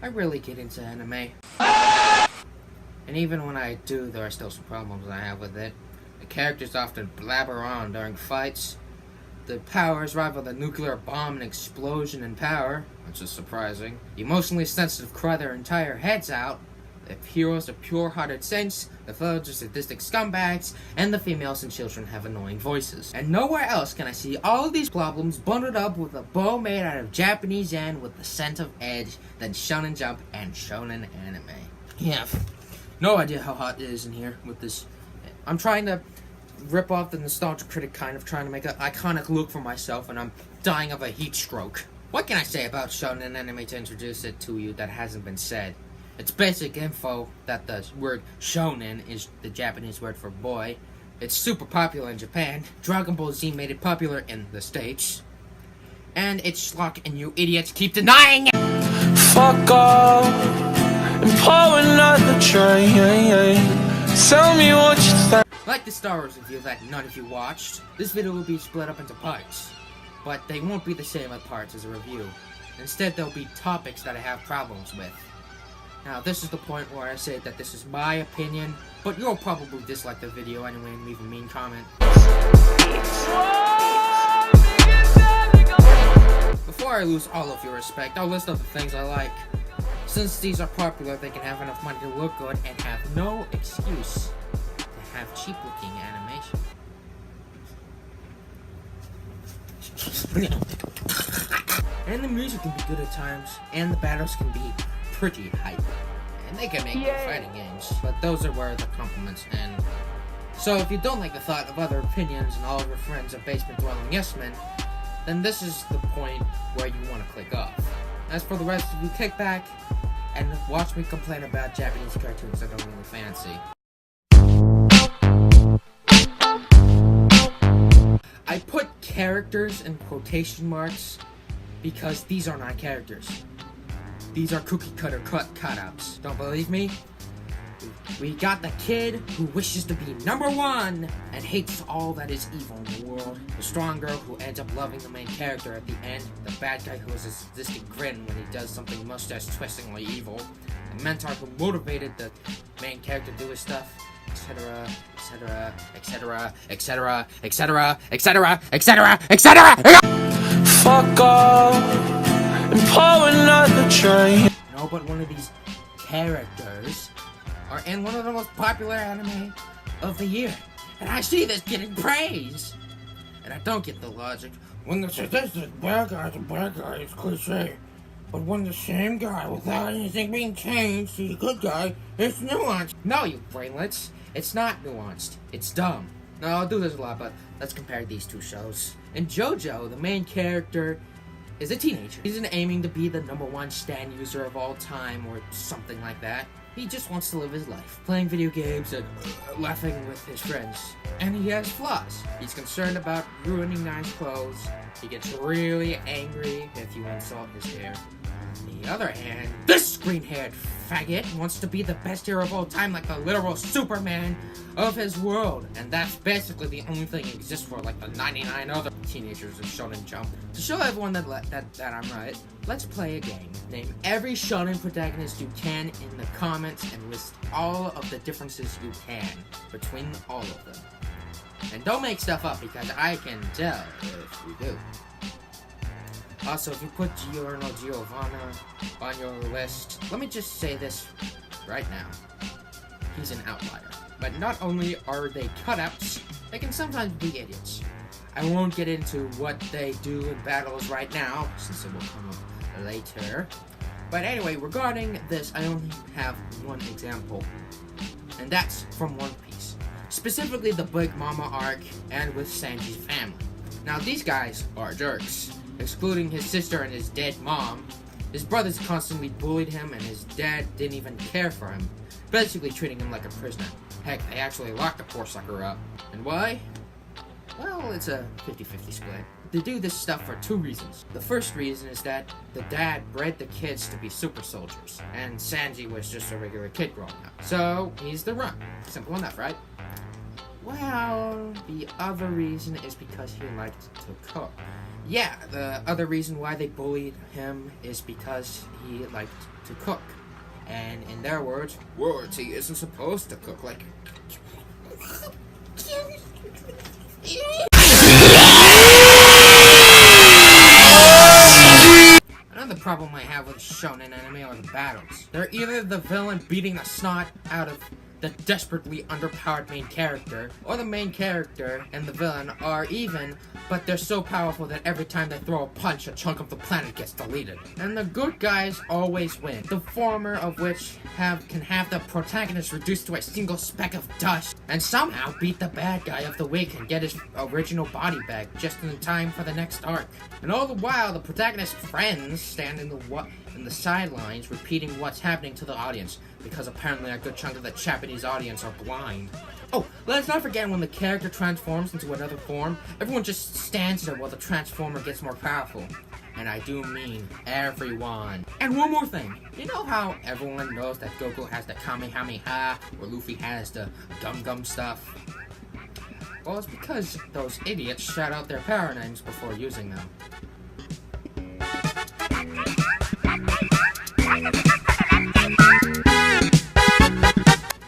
I rarely get into anime. And even when I do, there are still some problems I have with it. The characters often blabber on during fights. The powers rival the nuclear bomb in explosion and power, which is surprising. The emotionally sensitive cry their entire heads out. The heroes are pure-hearted saints, the villains are sadistic scumbags, and the females and children have annoying voices. And nowhere else can I see all of these problems bundled up with a bow made out of Japanese yen with the scent of edge than Shonen Jump and Shonen anime. Yeah, no idea how hot it is in here with this. I'm trying to rip off the nostalgia critic kind of trying to make an iconic look for myself, and I'm dying of a heat stroke. What can I say about Shonen anime to introduce it to you that hasn't been said? It's basic info that the word shonen is the Japanese word for boy. It's super popular in Japan. Dragon Ball Z made it popular in the States. And it's schlock and you idiots keep denying it! Fuck off and pull another train. Tell me what you think. Like the Star Wars review that none of you watched, this video will be split up into parts. But they won't be the same as parts as a review. Instead, there'll be topics that I have problems with. Now, this is the point where I say that this is my opinion, but you'll probably dislike the video anyway and leave a mean comment. Before I lose all of your respect, I'll list out the things I like. Since these are popular, they can have enough money to look good and have no excuse to have cheap-looking animation. And the music can be good at times, and the battles can be pretty hype, and they can make good fighting games, but those are where the compliments end. So if you don't like the thought of other opinions and all of your friends are basement-dwelling yes-men, then this is the point where you want to click off. As for the rest of you, kick back and watch me complain about Japanese cartoons I don't really fancy. I put characters in quotation marks because these are not characters. These are cookie-cutter cutouts. Don't believe me? We got the kid who wishes to be number one and hates all that is evil in the world. The strong girl who ends up loving the main character at the end. The bad guy who has a sadistic grin when he does something mustache-twistingly evil. The mentor who motivated the main character to do his stuff, etc., etc., etc., etc., etc., etc., etc., etc. Fuck off and pull another train. No, but one of these characters are in one of the most popular anime of the year. And I see this getting praise. And I don't get the logic. When the sadistic bad guy's a bad guy, it's cliche. But when the same guy, without anything being changed, is a good guy, it's nuanced. No, you brainlets. It's not nuanced. It's dumb. No, I'll do this a lot, but let's compare these two shows. In JoJo, the main character is a teenager. He isn't aiming to be the #1 stan user of all time or something like that. He just wants to live his life, playing video games and laughing with his friends. And he has flaws. He's concerned about ruining nice clothes. He gets really angry if you insult his hair. On the other hand, this green-haired faggot wants to be the best hero of all time, like the literal Superman of his world. And that's basically the only thing he exists for, like the 99 other teenagers in Shonen Jump. To show everyone that I'm right, let's play a game. Name every shonen protagonist you can in the comments and list all of the differences you can between all of them. And don't make stuff up, because I can tell if you do. Also, if you put Giorno Giovanna on your list, let me just say this right now. He's an outlier. But not only are they cutouts, they can sometimes be idiots. I won't get into what they do in battles right now, since it will come up later. But anyway, regarding this, I only have one example. And that's from One Piece. Specifically the Big Mama arc and with Sanji's family. Now these guys are jerks. Excluding his sister and his dead mom, his brothers constantly bullied him and his dad didn't even care for him, basically treating him like a prisoner. Heck, they actually locked the poor sucker up. And why? Well, it's a 50-50 split. They do this stuff for two reasons. The first reason is that the dad bred the kids to be super soldiers, and Sanji was just a regular kid growing up. So, he's the runt. Simple enough, right? Well, the other reason is because he liked to cook. Yeah, the other reason why they bullied him is because he liked to cook. And in their words, royalty isn't supposed to cook. Like, another problem I have with shonen anime are the battles. They're either the villain beating the snot out of the desperately underpowered main character, or the main character and the villain are even, but they're so powerful that every time they throw a punch, a chunk of the planet gets deleted. And the good guys always win, the former of which can have the protagonist reduced to a single speck of dust, and somehow beat the bad guy of the week and get his original body back just in time for the next arc. And all the while, the protagonist's friends stand in the sidelines repeating what's happening to the audience, because apparently a good chunk of the Japanese audience are blind. Oh, let's not forget when the character transforms into another form, everyone just stands there while the transformer gets more powerful. And I do mean everyone. And one more thing, you know how everyone knows that Goku has the Kamehameha, or Luffy has the Gum stuff? Well, it's because those idiots shout out their power names before using them.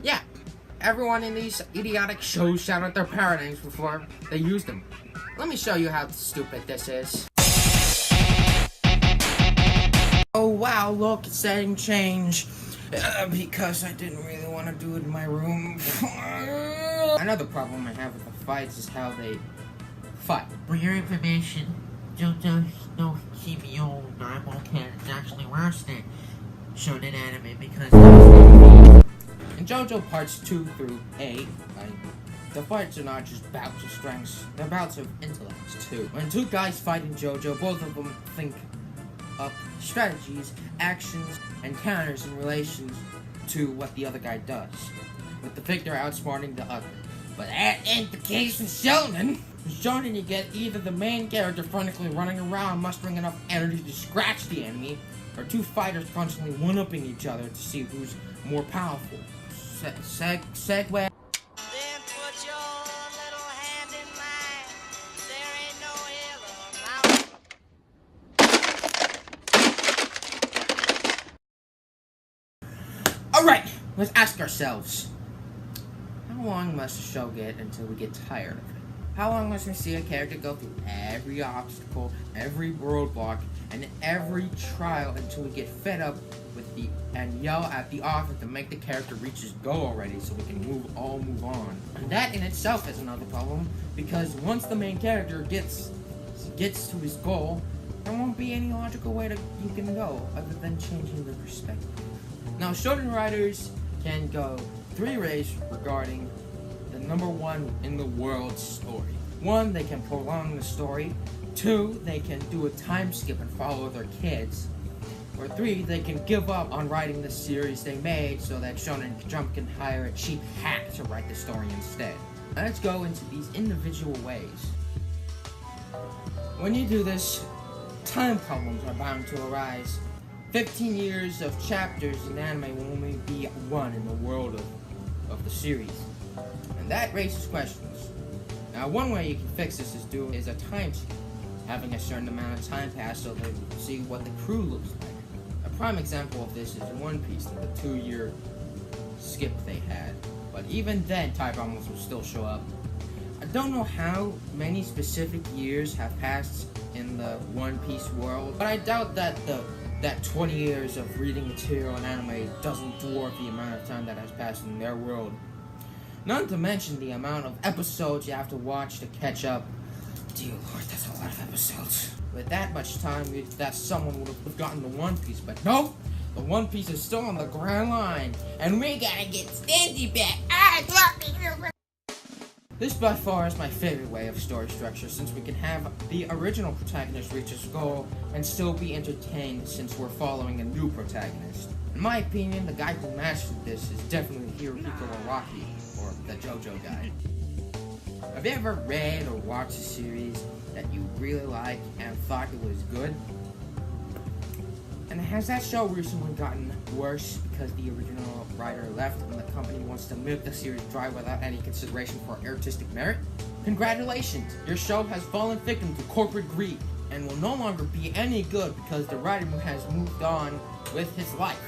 Yeah, everyone in these idiotic shows shout out their power names before they use them. Let me show you how stupid this is. Oh wow, look, setting change. Because I didn't really want to do it in my room. Another problem I have with the fights is how they fight. For your information, JoJo's no Hibio normal cat is actually worse than Shonen anime because in JoJo parts 2 through 8, the fights are not just bouts of strengths, they're bouts of intellects too. When two guys fight in JoJo, both of them think up strategies, actions, and counters in relation to what the other guy does, with the victor outsmarting the other. But that ain't the case with Shonen. In Shonen, you get either the main character frantically running around mustering enough energy to scratch the enemy, or two fighters constantly one-upping each other to see who's more powerful. Segue. Then put your little hand in mine. There ain't no hill or mountain. Alright, let's ask ourselves, how long must a show get until we get tired of it? How long must we see a character go through every obstacle, every roadblock, and every trial until we get fed up with and yell at the author to make the character reach his goal already so we can move on? And that in itself is another problem, because once the main character gets to his goal, there won't be any logical way you can go other than changing the perspective. Now, shonen writers can go 3 ways regarding the #1 in the world story. 1, they can prolong the story. 2, they can do a time skip and follow their kids. Or 3, they can give up on writing the series they made so that Shonen Jump can hire a cheap hack to write the story instead. Now let's go into these individual ways. When you do this, time problems are bound to arise. 15 years of chapters in anime will only be 1 in the world of the series. And that raises questions. Now, one way you can fix this is a time skip, having a certain amount of time pass so they can see what the crew looks like. A prime example of this is in One Piece, the 2-year skip they had. But even then, time problems will still show up. I don't know how many specific years have passed in the One Piece world, but I doubt that that 20 years of reading material in anime doesn't dwarf the amount of time that has passed in their world. Not to mention the amount of episodes you have to watch to catch up. Dear Lord, that's a lot of episodes. With that much time, that someone would have gotten the One Piece, but no! The One Piece is still on the Grand Line, and we gotta get Stanley back! This by far is my favorite way of story structure, since we can have the original protagonist reach his goal and still be entertained since we're following a new protagonist. In my opinion, the guy who mastered this is definitely Hirohiko Araki, or the JoJo guy. Have you ever read or watched a series that you really liked and thought it was good? And has that show recently gotten worse because the original writer left and the company wants to milk the series dry without any consideration for artistic merit? Congratulations! Your show has fallen victim to corporate greed. and will no longer be any good because the writer has moved on with his life.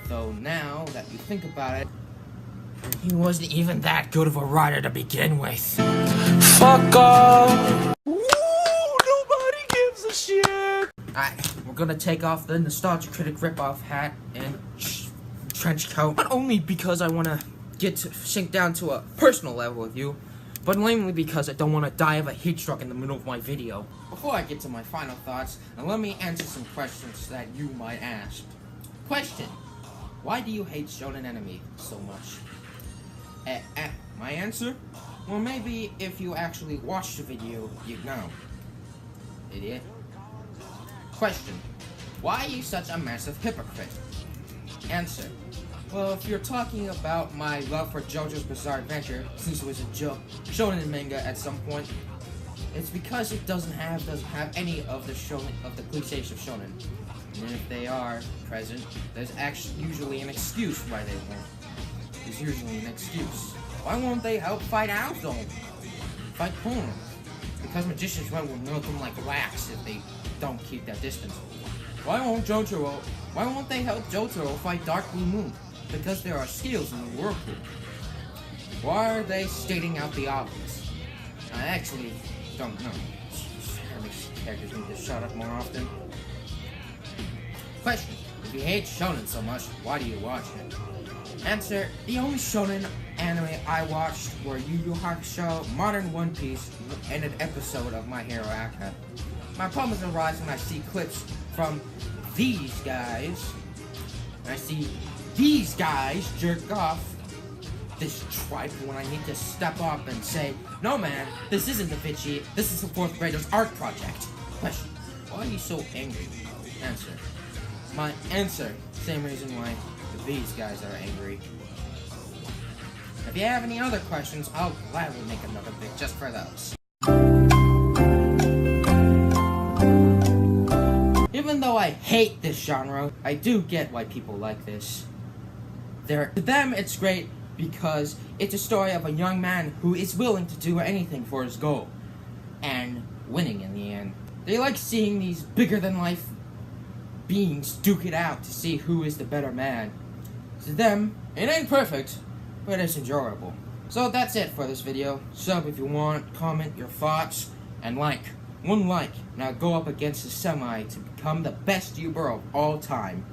Though now that you think about it, he wasn't even that good of a writer to begin with. Fuck off. Ooh, nobody gives a shit. Alright, we're gonna take off the Nostalgia Critic ripoff hat and trench coat. Not only because I wanna sink down to a personal level with you, but mainly because I don't want to die of a heat stroke in the middle of my video. Before I get to my final thoughts, now let me answer some questions that you might ask. Question: why do you hate Shonen anime so much? My answer? Well, maybe if you actually watched the video, you'd know. Idiot. Question: why are you such a massive hypocrite? Answer: well, if you're talking about my love for JoJo's Bizarre Adventure, since it was a shonen manga at some point, it's because it doesn't have any of the cliches of shonen. And if they are present, there's actually usually an excuse why they won't. There's usually an excuse. Why won't they help fight Aldo? Fight Puma? Because magicians will melt them like wax if they don't keep that distance. Why won't they help Jotaro fight Dark Blue Moon? Because there are skills in the whirlpool. Why are they stating out the obvious? I actually don't know. These characters need to shut up more often. Question: if you hate shonen so much, why do you watch it? Answer: the only shonen anime I watched were Yu Yu Hakusho, Modern One Piece, and an episode of My Hero Academia. My problems arise when I see clips from these guys, and I see these guys jerk off this tripe when I need to step up and say, no man, this isn't the Vichy, this is the 4th graders art project. Question: why are you so angry? Answer: my answer, same reason why these guys are angry. If you have any other questions, I'll gladly make another vid just for those. Even though I hate this genre, I do get why people like this. To them, it's great because it's a story of a young man who is willing to do anything for his goal, and winning in the end. They like seeing these bigger-than-life beings duke it out to see who is the better man. To them, it ain't perfect, but it's enjoyable. So that's it for this video. Sub if you want, comment your thoughts, and like. One like. Now go up against the semi to become the best YouTuber of all time.